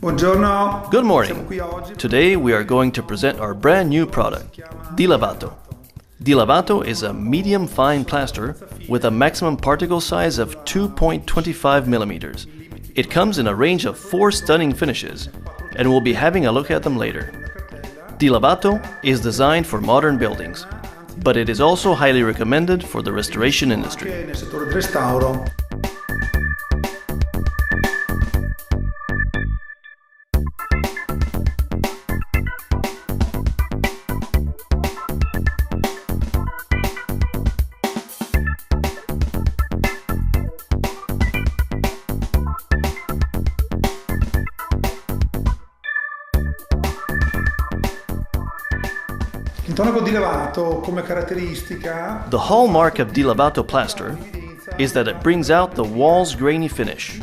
Buongiorno. Good morning. Today we are going to present our brand new product, Di Lavato. Di Lavato is a medium fine plaster with a maximum particle size of 2.25 millimeters. It comes in a range of 4 stunning finishes, and we'll be having a look at them later. Di Lavato is designed for modern buildings, but it is also highly recommended for the restoration industry. Nel settore del restauro. L'intonaco di Lavato come caratteristica. The hallmark of Di Lavato plaster is that it brings out the wall's grainy finish.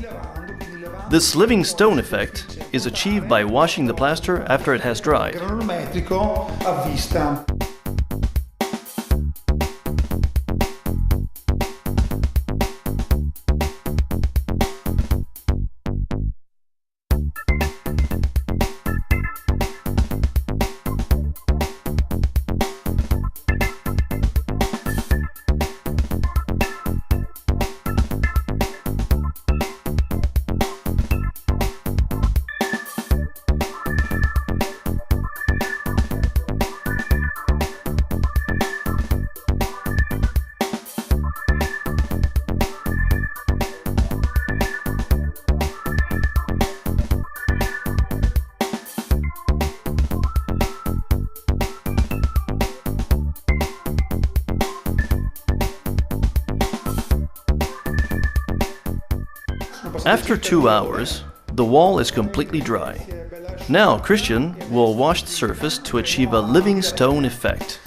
This living stone effect is achieved by washing the plaster after it has dried. Granulometrico a vista. After 2 hours, the wall is completely dry. Now Christian will wash the surface to achieve a living stone effect.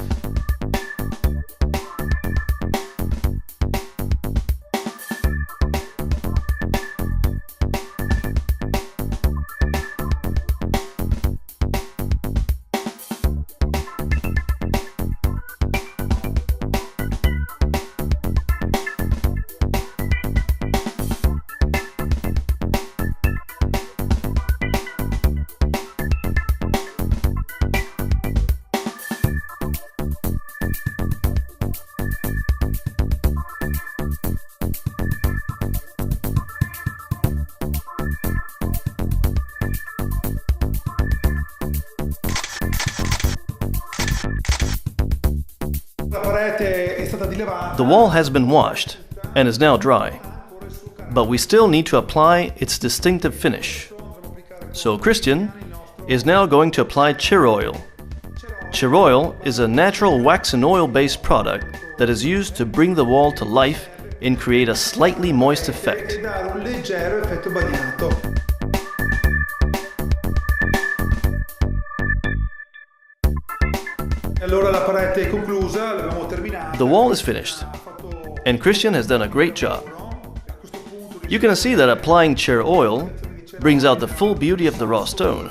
The wall has been washed and is now dry, but we still need to apply its distinctive finish. So Christian is now going to apply chair oil. Chair oil is a natural wax and oil-based product that is used to bring the wall to life and create a slightly moist effect. The wall is finished, and Christian has done a great job. You can see that applying chair oil brings out the full beauty of the raw stone.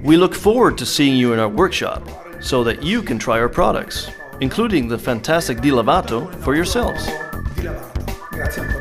We look forward to seeing you in our workshop so that you can try our products, including the fantastic Di Lavato, for yourselves. Grazie ancora.